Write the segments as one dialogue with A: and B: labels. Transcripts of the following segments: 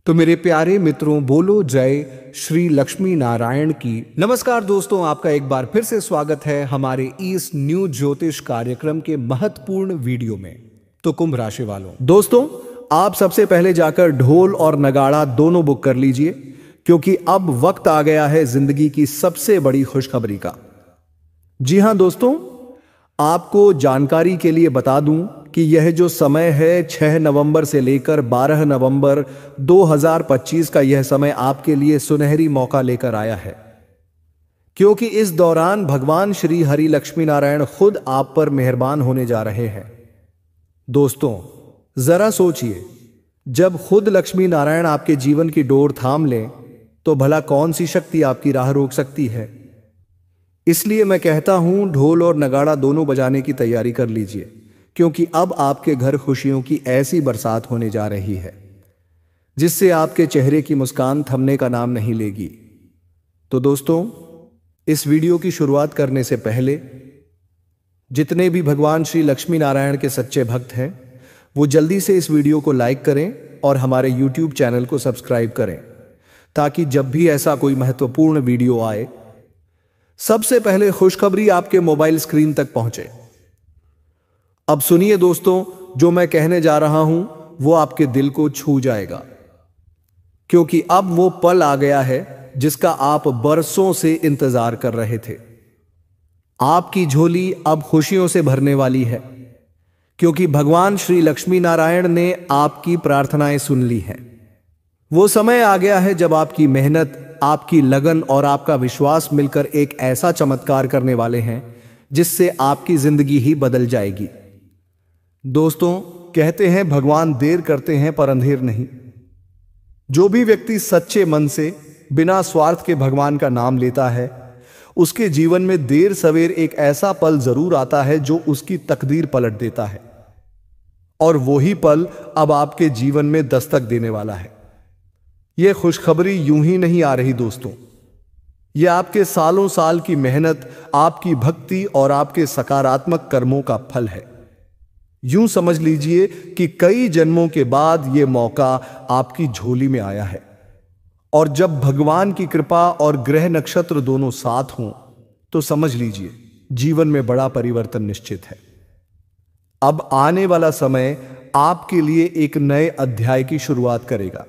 A: तो मेरे प्यारे मित्रों, बोलो जय श्री लक्ष्मी नारायण की। नमस्कार दोस्तों, आपका एक बार फिर से स्वागत है हमारे इस न्यू ज्योतिष कार्यक्रम के महत्वपूर्ण वीडियो में। तो कुंभ राशि वालों, दोस्तों आप सबसे पहले जाकर ढोल और नगाड़ा दोनों बुक कर लीजिए, क्योंकि अब वक्त आ गया है जिंदगी की सबसे बड़ी खुशखबरी का। जी हां दोस्तों, आपको जानकारी के लिए बता दूं कि यह जो समय है 6 नवंबर से लेकर 12 नवंबर 2025 का, यह समय आपके लिए सुनहरी मौका लेकर आया है, क्योंकि इस दौरान भगवान श्री हरि लक्ष्मी नारायण खुद आप पर मेहरबान होने जा रहे हैं। दोस्तों जरा सोचिए, जब खुद लक्ष्मी नारायण आपके जीवन की डोर थाम लें तो भला कौन सी शक्ति आपकी राह रोक सकती है। इसलिए मैं कहता हूं, ढोल और नगाड़ा दोनों बजाने की तैयारी कर लीजिए, क्योंकि अब आपके घर खुशियों की ऐसी बरसात होने जा रही है जिससे आपके चेहरे की मुस्कान थमने का नाम नहीं लेगी। तो दोस्तों, इस वीडियो की शुरुआत करने से पहले जितने भी भगवान श्री लक्ष्मी नारायण के सच्चे भक्त हैं, वो जल्दी से इस वीडियो को लाइक करें और हमारे YouTube चैनल को सब्सक्राइब करें, ताकि जब भी ऐसा कोई महत्वपूर्ण वीडियो आए, सबसे पहले खुशखबरी आपके मोबाइल स्क्रीन तक पहुंचे। अब सुनिए दोस्तों, जो मैं कहने जा रहा हूं वो आपके दिल को छू जाएगा, क्योंकि अब वो पल आ गया है जिसका आप बरसों से इंतजार कर रहे थे। आपकी झोली अब खुशियों से भरने वाली है, क्योंकि भगवान श्री लक्ष्मी नारायण ने आपकी प्रार्थनाएं सुन ली हैं। वो समय आ गया है जब आपकी मेहनत, आपकी लगन और आपका विश्वास मिलकर एक ऐसा चमत्कार करने वाले हैं जिससे आपकी जिंदगी ही बदल जाएगी। दोस्तों कहते हैं, भगवान देर करते हैं पर अंधेर नहीं। जो भी व्यक्ति सच्चे मन से बिना स्वार्थ के भगवान का नाम लेता है, उसके जीवन में देर सवेर एक ऐसा पल जरूर आता है जो उसकी तकदीर पलट देता है, और वही पल अब आपके जीवन में दस्तक देने वाला है। यह खुशखबरी यूं ही नहीं आ रही दोस्तों, यह आपके सालों साल की मेहनत, आपकी भक्ति और आपके सकारात्मक कर्मों का फल है। यूं समझ लीजिए कि कई जन्मों के बाद यह मौका आपकी झोली में आया है, और जब भगवान की कृपा और ग्रह नक्षत्र दोनों साथ हों तो समझ लीजिए जीवन में बड़ा परिवर्तन निश्चित है। अब आने वाला समय आपके लिए एक नए अध्याय की शुरुआत करेगा।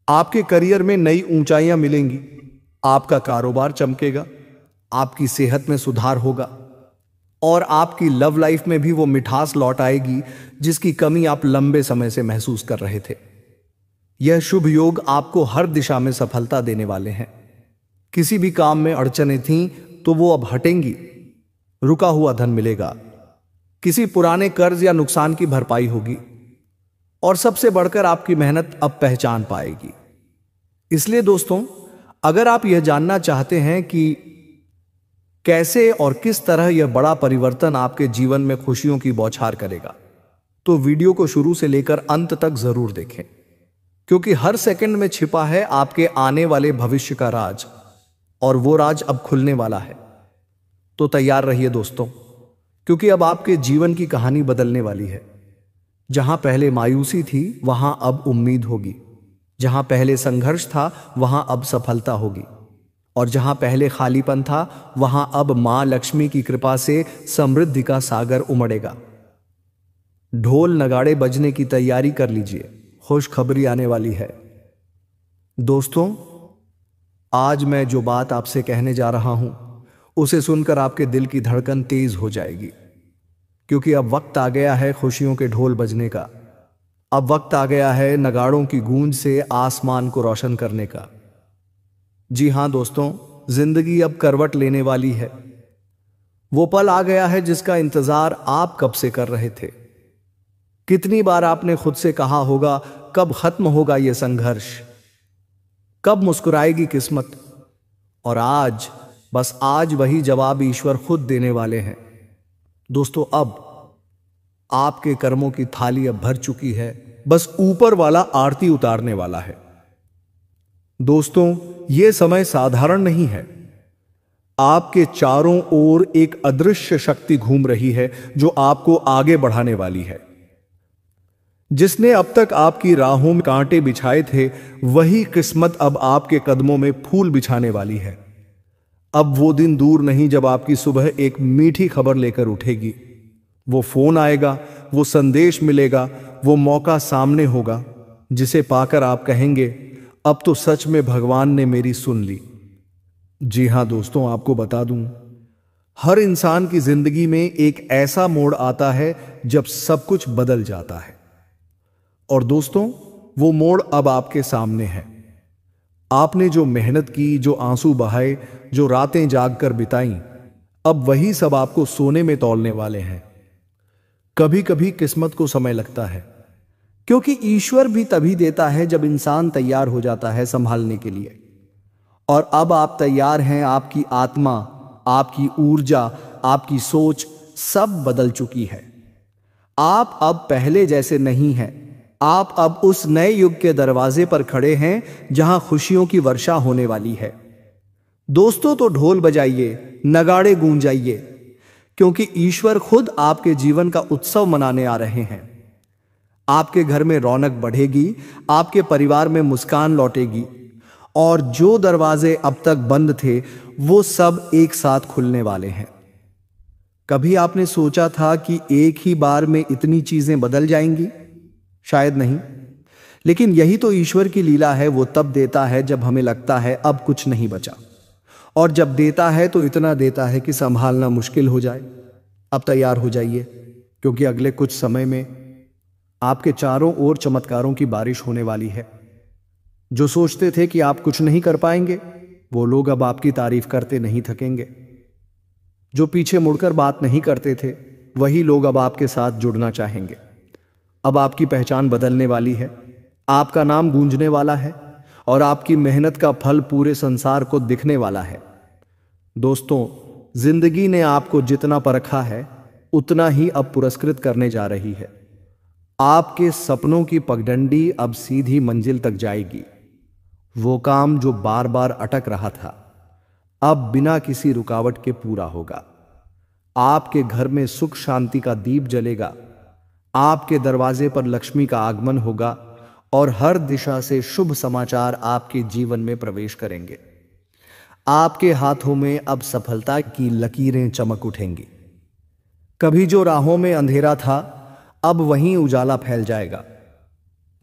A: आपके करियर में नई ऊंचाइयां मिलेंगी, आपका कारोबार चमकेगा, आपकी सेहत में सुधार होगा, और आपकी लव लाइफ में भी वो मिठास लौट आएगी जिसकी कमी आप लंबे समय से महसूस कर रहे थे। यह शुभ योग आपको हर दिशा में सफलता देने वाले हैं। किसी भी काम में अड़चनें थीं तो वो अब हटेंगी, रुका हुआ धन मिलेगा, किसी पुराने कर्ज या नुकसान की भरपाई होगी, और सबसे बढ़कर आपकी मेहनत अब पहचान पाएगी। इसलिए दोस्तों, अगर आप यह जानना चाहते हैं कि कैसे और किस तरह यह बड़ा परिवर्तन आपके जीवन में खुशियों की बौछार करेगा, तो वीडियो को शुरू से लेकर अंत तक जरूर देखें, क्योंकि हर सेकंड में छिपा है आपके आने वाले भविष्य का राज, और वो राज अब खुलने वाला है। तो तैयार रहिए दोस्तों, क्योंकि अब आपके जीवन की कहानी बदलने वाली है। जहां पहले मायूसी थी वहां अब उम्मीद होगी, जहां पहले संघर्ष था वहां अब सफलता होगी, और जहां पहले खालीपन था वहां अब मां लक्ष्मी की कृपा से समृद्धि का सागर उमड़ेगा। ढोल नगाड़े बजने की तैयारी कर लीजिए, खुशखबरी आने वाली है। दोस्तों, आज मैं जो बात आपसे कहने जा रहा हूं उसे सुनकर आपके दिल की धड़कन तेज हो जाएगी, क्योंकि अब वक्त आ गया है खुशियों के ढोल बजने का। अब वक्त आ गया है नगाड़ों की गूंज से आसमान को रोशन करने का। जी हां दोस्तों, जिंदगी अब करवट लेने वाली है। वो पल आ गया है जिसका इंतजार आप कब से कर रहे थे। कितनी बार आपने खुद से कहा होगा, कब खत्म होगा ये संघर्ष, कब मुस्कुराएगी किस्मत, और आज, बस आज वही जवाब ईश्वर खुद देने वाले हैं। दोस्तों, अब आपके कर्मों की थाली अब भर चुकी है, बस ऊपर वाला आरती उतारने वाला है। दोस्तों, यह समय साधारण नहीं है। आपके चारों ओर एक अदृश्य शक्ति घूम रही है जो आपको आगे बढ़ाने वाली है। जिसने अब तक आपकी राहों में कांटे बिछाए थे, वही किस्मत अब आपके कदमों में फूल बिछाने वाली है। अब वो दिन दूर नहीं जब आपकी सुबह एक मीठी खबर लेकर उठेगी। वो फोन आएगा, वो संदेश मिलेगा, वो मौका सामने होगा जिसे पाकर आप कहेंगे, अब तो सच में भगवान ने मेरी सुन ली। जी हां दोस्तों, आपको बता दूं, हर इंसान की जिंदगी में एक ऐसा मोड़ आता है जब सब कुछ बदल जाता है। और दोस्तों, वो मोड़ अब आपके सामने है। आपने जो मेहनत की, जो आंसू बहाए, जो रातें जागकर बिताई, अब वही सब आपको सोने में तौलने वाले हैं। कभी कभी किस्मत को समय लगता है, क्योंकि ईश्वर भी तभी देता है जब इंसान तैयार हो जाता है संभालने के लिए। और अब आप तैयार हैं। आपकी आत्मा, आपकी ऊर्जा, आपकी सोच सब बदल चुकी है। आप अब पहले जैसे नहीं हैं। आप अब उस नए युग के दरवाजे पर खड़े हैं जहां खुशियों की वर्षा होने वाली है। दोस्तों, तो ढोल बजाइए, नगाड़े गूंजाइए, क्योंकि ईश्वर खुद आपके जीवन का उत्सव मनाने आ रहे हैं। आपके घर में रौनक बढ़ेगी, आपके परिवार में मुस्कान लौटेगी, और जो दरवाजे अब तक बंद थे वो सब एक साथ खुलने वाले हैं। कभी आपने सोचा था कि एक ही बार में इतनी चीजें बदल जाएंगी? शायद नहीं, लेकिन यही तो ईश्वर की लीला है। वो तब देता है जब हमें लगता है अब कुछ नहीं बचा, और जब देता है तो इतना देता है कि संभालना मुश्किल हो जाए। अब तैयार हो जाइए, क्योंकि अगले कुछ समय में आपके चारों ओर चमत्कारों की बारिश होने वाली है। जो सोचते थे कि आप कुछ नहीं कर पाएंगे, वो लोग अब आपकी तारीफ करते नहीं थकेंगे। जो पीछे मुड़कर बात नहीं करते थे, वही लोग अब आपके साथ जुड़ना चाहेंगे। अब आपकी पहचान बदलने वाली है, आपका नाम गूंजने वाला है, और आपकी मेहनत का फल पूरे संसार को दिखने वाला है। दोस्तों, जिंदगी ने आपको जितना परखा है, उतना ही अब पुरस्कृत करने जा रही है। आपके सपनों की पगडंडी अब सीधी मंजिल तक जाएगी। वो काम जो बार बार अटक रहा था, अब बिना किसी रुकावट के पूरा होगा। आपके घर में सुख शांति का दीप जलेगा, आपके दरवाजे पर लक्ष्मी का आगमन होगा, और हर दिशा से शुभ समाचार आपके जीवन में प्रवेश करेंगे। आपके हाथों में अब सफलता की लकीरें चमक उठेंगी। कभी जो राहों में अंधेरा था, अब वहीं उजाला फैल जाएगा।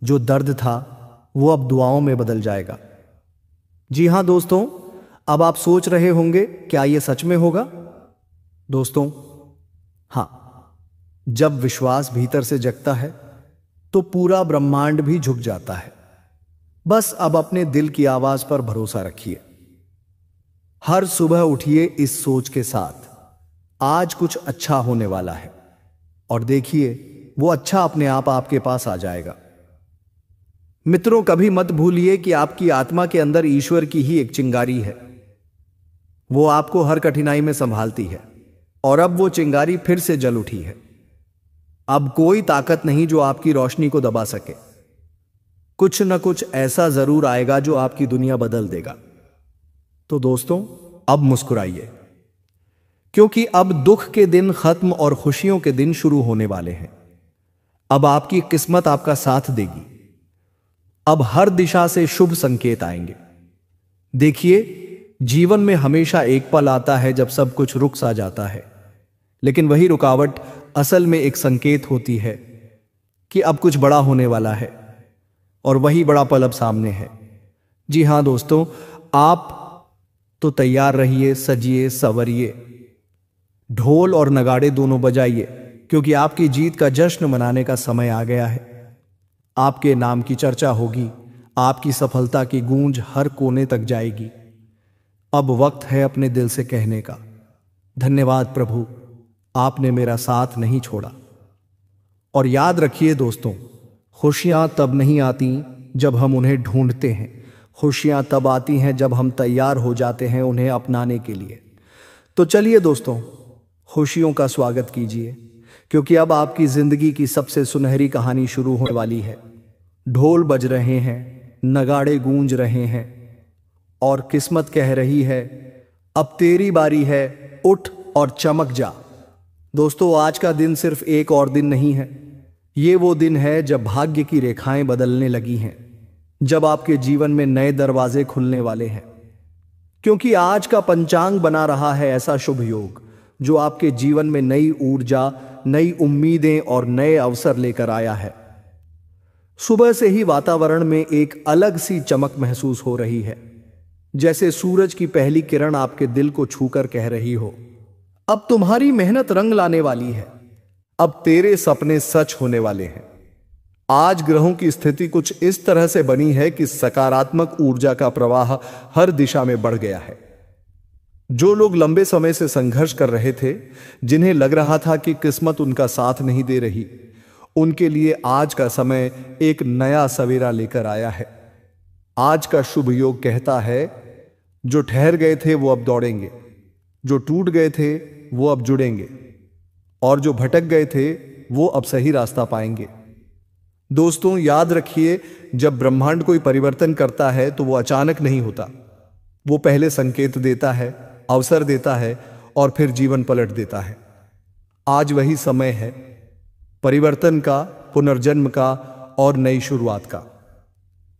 A: जो दर्द था, वो अब दुआओं में बदल जाएगा। जी हां दोस्तों, अब आप सोच रहे होंगे, क्या यह सच में होगा? दोस्तों, हां, जब विश्वास भीतर से जगता है तो पूरा ब्रह्मांड भी झुक जाता है। बस अब अपने दिल की आवाज पर भरोसा रखिए। हर सुबह उठिए इस सोच के साथ, आज कुछ अच्छा होने वाला है, और देखिए वो अच्छा अपने आप आपके पास आ जाएगा। मित्रों, कभी मत भूलिए कि आपकी आत्मा के अंदर ईश्वर की ही एक चिंगारी है। वो आपको हर कठिनाई में संभालती है, और अब वो चिंगारी फिर से जल उठी है। अब कोई ताकत नहीं जो आपकी रोशनी को दबा सके। कुछ न कुछ ऐसा जरूर आएगा जो आपकी दुनिया बदल देगा। तो दोस्तों, अब मुस्कुराइए, क्योंकि अब दुख के दिन खत्म और खुशियों के दिन शुरू होने वाले हैं। अब आपकी किस्मत आपका साथ देगी। अब हर दिशा से शुभ संकेत आएंगे। देखिए, जीवन में हमेशा एक पल आता है जब सब कुछ रुक सा जाता है, लेकिन वही रुकावट असल में एक संकेत होती है कि अब कुछ बड़ा होने वाला है, और वही बड़ा पल अब सामने है। जी हां दोस्तों, आप तो तैयार रहिए, सजिए, संवरिए, ढोल और नगाड़े दोनों बजाइए, क्योंकि आपकी जीत का जश्न मनाने का समय आ गया है। आपके नाम की चर्चा होगी, आपकी सफलता की गूंज हर कोने तक जाएगी। अब वक्त है अपने दिल से कहने का, धन्यवाद प्रभु, आपने मेरा साथ नहीं छोड़ा। और याद रखिए दोस्तों, खुशियां तब नहीं आती जब हम उन्हें ढूंढते हैं। खुशियां तब आती हैं जब हम तैयार हो जाते हैं उन्हें अपनाने के लिए। तो चलिए दोस्तों, खुशियों का स्वागत कीजिए, क्योंकि अब आपकी जिंदगी की सबसे सुनहरी कहानी शुरू होने वाली है। ढोल बज रहे हैं, नगाड़े गूंज रहे हैं, और किस्मत कह रही है, अब तेरी बारी है, उठ और चमक जा। दोस्तों, आज का दिन सिर्फ एक और दिन नहीं है, ये वो दिन है जब भाग्य की रेखाएं बदलने लगी हैं, जब आपके जीवन में नए दरवाजे खुलने वाले हैं। क्योंकि आज का पंचांग बना रहा है ऐसा शुभ योग जो आपके जीवन में नई ऊर्जा, नई उम्मीदें और नए अवसर लेकर आया है। सुबह से ही वातावरण में एक अलग सी चमक महसूस हो रही है, जैसे सूरज की पहली किरण आपके दिल को छूकर कह रही हो, अब तुम्हारी मेहनत रंग लाने वाली है, अब तेरे सपने सच होने वाले हैं। आज ग्रहों की स्थिति कुछ इस तरह से बनी है कि सकारात्मक ऊर्जा का प्रवाह हर दिशा में बढ़ गया है। जो लोग लंबे समय से संघर्ष कर रहे थे, जिन्हें लग रहा था कि किस्मत उनका साथ नहीं दे रही, उनके लिए आज का समय एक नया सवेरा लेकर आया है। आज का शुभ योग कहता है, जो ठहर गए थे वो अब दौड़ेंगे, जो टूट गए थे वो अब जुड़ेंगे, और जो भटक गए थे वो अब सही रास्ता पाएंगे। दोस्तों, याद रखिए, जब ब्रह्मांड कोई परिवर्तन करता है तो वो अचानक नहीं होता। वो पहले संकेत देता है, अवसर देता है और फिर जीवन पलट देता है। आज वही समय है परिवर्तन का, पुनर्जन्म का और नई शुरुआत का।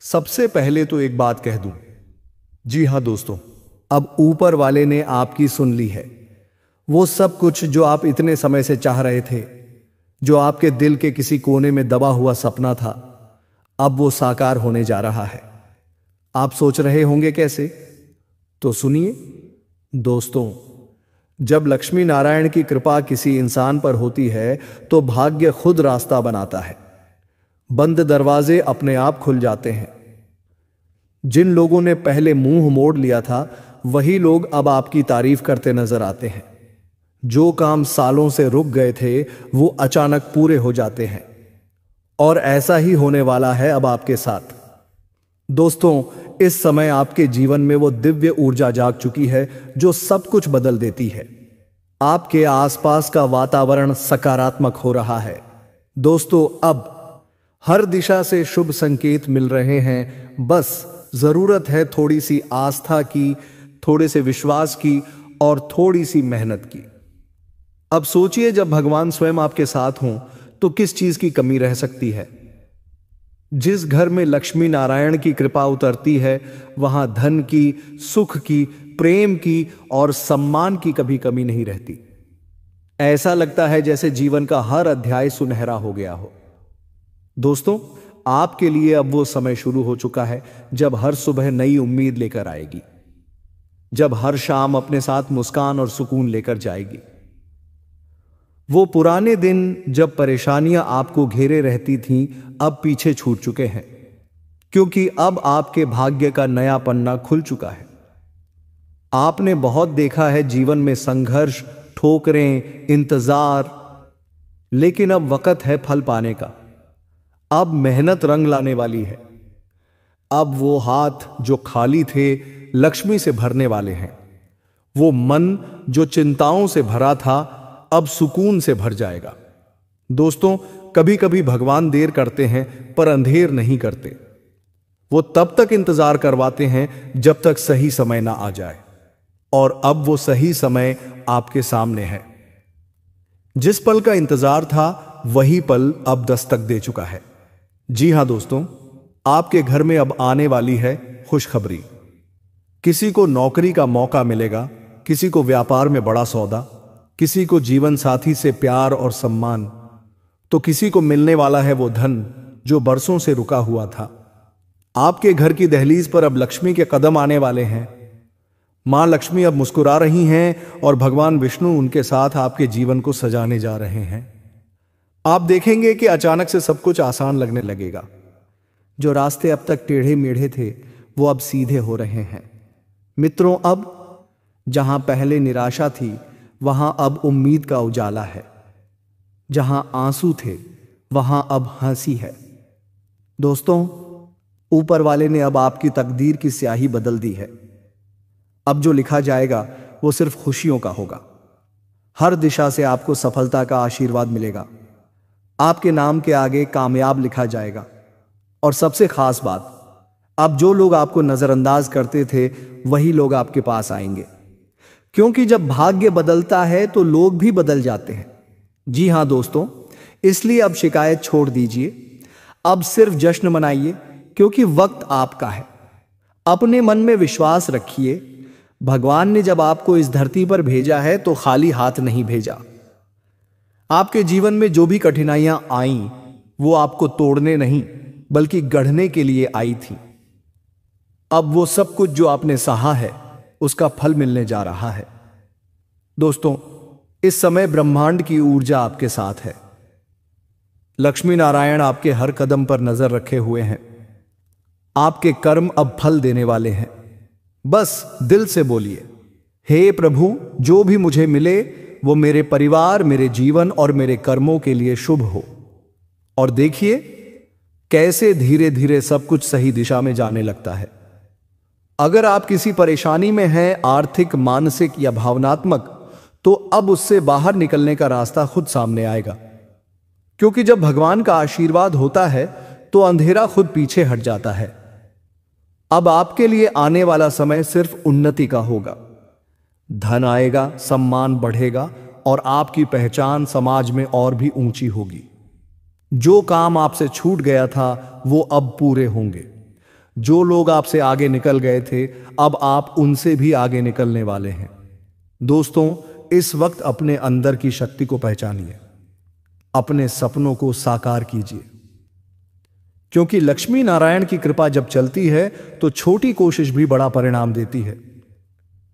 A: सबसे पहले तो एक बात कह दूं, जी हां दोस्तों, अब ऊपर वाले ने आपकी सुन ली है। वो सब कुछ जो आप इतने समय से चाह रहे थे, जो आपके दिल के किसी कोने में दबा हुआ सपना था, अब वो साकार होने जा रहा है। आप सोच रहे होंगे कैसे? तो सुनिए दोस्तों, जब लक्ष्मी नारायण की कृपा किसी इंसान पर होती है तो भाग्य खुद रास्ता बनाता है। बंद दरवाजे अपने आप खुल जाते हैं। जिन लोगों ने पहले मुंह मोड़ लिया था, वही लोग अब आपकी तारीफ करते नजर आते हैं। जो काम सालों से रुक गए थे वो अचानक पूरे हो जाते हैं, और ऐसा ही होने वाला है अब आपके साथ। दोस्तों, इस समय आपके जीवन में वो दिव्य ऊर्जा जाग चुकी है जो सब कुछ बदल देती है। आपके आसपास का वातावरण सकारात्मक हो रहा है। दोस्तों, अब हर दिशा से शुभ संकेत मिल रहे हैं। बस जरूरत है थोड़ी सी आस्था की, थोड़े से विश्वास की और थोड़ी सी मेहनत की। अब सोचिए, जब भगवान स्वयं आपके साथ हों तो किस चीज की कमी रह सकती है। जिस घर में लक्ष्मी नारायण की कृपा उतरती है, वहां धन की, सुख की, प्रेम की और सम्मान की कभी कमी नहीं रहती। ऐसा लगता है जैसे जीवन का हर अध्याय सुनहरा हो गया हो। दोस्तों, आपके लिए अब वो समय शुरू हो चुका है जब हर सुबह नई उम्मीद लेकर आएगी, जब हर शाम अपने साथ मुस्कान और सुकून लेकर जाएगी। वो पुराने दिन जब परेशानियां आपको घेरे रहती थीं, अब पीछे छूट चुके हैं, क्योंकि अब आपके भाग्य का नया पन्ना खुल चुका है। आपने बहुत देखा है जीवन में संघर्ष, ठोकरें, इंतजार, लेकिन अब वक्त है फल पाने का। अब मेहनत रंग लाने वाली है। अब वो हाथ जो खाली थे लक्ष्मी से भरने वाले हैं। वो मन जो चिंताओं से भरा था अब सुकून से भर जाएगा। दोस्तों, कभी कभी भगवान देर करते हैं पर अंधेर नहीं करते। वो तब तक इंतजार करवाते हैं जब तक सही समय ना आ जाए, और अब वो सही समय आपके सामने है। जिस पल का इंतजार था वही पल अब दस्तक दे चुका है। जी हां दोस्तों, आपके घर में अब आने वाली है खुशखबरी। किसी को नौकरी का मौका मिलेगा, किसी को व्यापार में बड़ा सौदा, किसी को जीवन साथी से प्यार और सम्मान, तो किसी को मिलने वाला है वो धन जो बरसों से रुका हुआ था। आपके घर की दहलीज पर अब लक्ष्मी के कदम आने वाले हैं। मां लक्ष्मी अब मुस्कुरा रही हैं और भगवान विष्णु उनके साथ आपके जीवन को सजाने जा रहे हैं। आप देखेंगे कि अचानक से सब कुछ आसान लगने लगेगा। जो रास्ते अब तक टेढ़े मेढ़े थे वो अब सीधे हो रहे हैं। मित्रों, अब जहां पहले निराशा थी वहां अब उम्मीद का उजाला है। जहां आंसू थे वहां अब हंसी है। दोस्तों, ऊपर वाले ने अब आपकी तकदीर की स्याही बदल दी है। अब जो लिखा जाएगा वो सिर्फ खुशियों का होगा। हर दिशा से आपको सफलता का आशीर्वाद मिलेगा। आपके नाम के आगे कामयाब लिखा जाएगा। और सबसे खास बात, अब जो लोग आपको नजरअंदाज करते थे वही लोग आपके पास आएंगे, क्योंकि जब भाग्य बदलता है तो लोग भी बदल जाते हैं। जी हां दोस्तों, इसलिए अब शिकायत छोड़ दीजिए, अब सिर्फ जश्न मनाइए, क्योंकि वक्त आपका है। अपने मन में विश्वास रखिए, भगवान ने जब आपको इस धरती पर भेजा है तो खाली हाथ नहीं भेजा। आपके जीवन में जो भी कठिनाइयां आईं, वो आपको तोड़ने नहीं बल्कि गढ़ने के लिए आई थी। अब वो सब कुछ जो आपने सहा है, उसका फल मिलने जा रहा है। दोस्तों, इस समय ब्रह्मांड की ऊर्जा आपके साथ है। लक्ष्मी नारायण आपके हर कदम पर नजर रखे हुए हैं। आपके कर्म अब फल देने वाले हैं। बस दिल से बोलिए, हे प्रभु, जो भी मुझे मिले वो मेरे परिवार, मेरे जीवन और मेरे कर्मों के लिए शुभ हो। और देखिए कैसे धीरे धीरे सब कुछ सही दिशा में जाने लगता है। अगर आप किसी परेशानी में हैं, आर्थिक, मानसिक या भावनात्मक, तो अब उससे बाहर निकलने का रास्ता खुद सामने आएगा। क्योंकि जब भगवान का आशीर्वाद होता है तो अंधेरा खुद पीछे हट जाता है। अब आपके लिए आने वाला समय सिर्फ उन्नति का होगा। धन आएगा, सम्मान बढ़ेगा और आपकी पहचान समाज में और भी ऊंची होगी। जो काम आपसे छूट गया था वो अब पूरे होंगे। जो लोग आपसे आगे निकल गए थे, अब आप उनसे भी आगे निकलने वाले हैं। दोस्तों, इस वक्त अपने अंदर की शक्ति को पहचानिए, अपने सपनों को साकार कीजिए, क्योंकि लक्ष्मी नारायण की कृपा जब चलती है तो छोटी कोशिश भी बड़ा परिणाम देती है।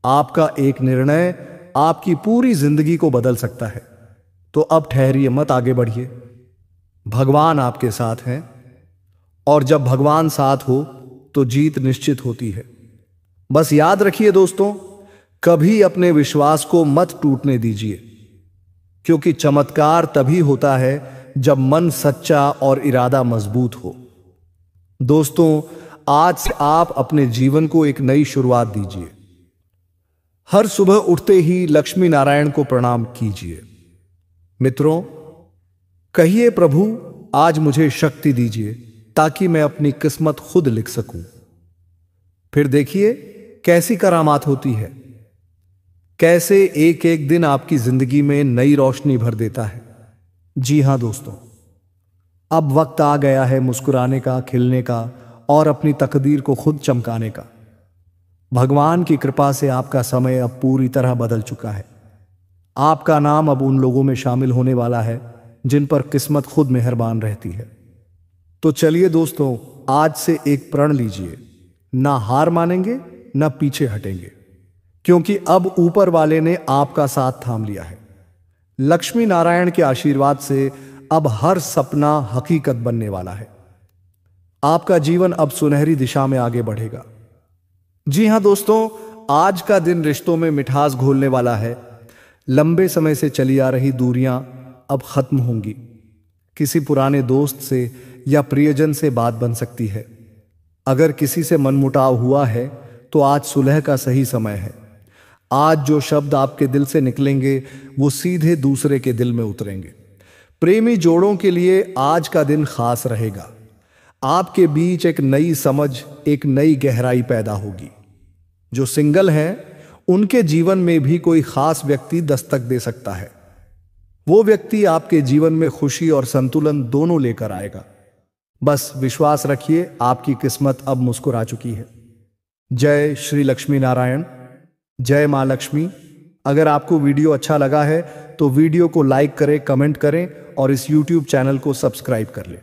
A: आपका एक निर्णय आपकी पूरी जिंदगी को बदल सकता है। तो अब ठहरिए मत, आगे बढ़िए। भगवान आपके साथ हैं और जब भगवान साथ हो तो जीत निश्चित होती है। बस याद रखिए दोस्तों, कभी अपने विश्वास को मत टूटने दीजिए, क्योंकि चमत्कार तभी होता है जब मन सच्चा और इरादा मजबूत हो। दोस्तों, आज से आप अपने जीवन को एक नई शुरुआत दीजिए। हर सुबह उठते ही लक्ष्मी नारायण को प्रणाम कीजिए। मित्रों, कहिए, प्रभु आज मुझे शक्ति दीजिए ताकि मैं अपनी किस्मत खुद लिख सकूं। फिर देखिए कैसी करामात होती है, कैसे एक एक दिन आपकी जिंदगी में नई रोशनी भर देता है। जी हां दोस्तों, अब वक्त आ गया है मुस्कुराने का, खिलने का और अपनी तकदीर को खुद चमकाने का। भगवान की कृपा से आपका समय अब पूरी तरह बदल चुका है। आपका नाम अब उन लोगों में शामिल होने वाला है जिन पर किस्मत खुद मेहरबान रहती है। तो चलिए दोस्तों, आज से एक प्रण लीजिए, ना हार मानेंगे ना पीछे हटेंगे, क्योंकि अब ऊपर वाले ने आपका साथ थाम लिया है। लक्ष्मी नारायण के आशीर्वाद से अब हर सपना हकीकत बनने वाला है। आपका जीवन अब सुनहरी दिशा में आगे बढ़ेगा। जी हां दोस्तों, आज का दिन रिश्तों में मिठास घोलने वाला है। लंबे समय से चली आ रही दूरियां अब खत्म होंगी। किसी पुराने दोस्त से या प्रियजन से बात बन सकती है। अगर किसी से मनमुटाव हुआ है तो आज सुलह का सही समय है। आज जो शब्द आपके दिल से निकलेंगे वो सीधे दूसरे के दिल में उतरेंगे। प्रेमी जोड़ों के लिए आज का दिन खास रहेगा। आपके बीच एक नई समझ, एक नई गहराई पैदा होगी। जो सिंगल हैं, उनके जीवन में भी कोई खास व्यक्ति दस्तक दे सकता है। वो व्यक्ति आपके जीवन में खुशी और संतुलन दोनों लेकर आएगा। बस विश्वास रखिए, आपकी किस्मत अब मुस्कुरा चुकी है। जय श्री लक्ष्मी नारायण, जय मां लक्ष्मी। अगर आपको वीडियो अच्छा लगा है तो वीडियो को लाइक करें, कमेंट करें और इस YouTube चैनल को सब्सक्राइब कर लें।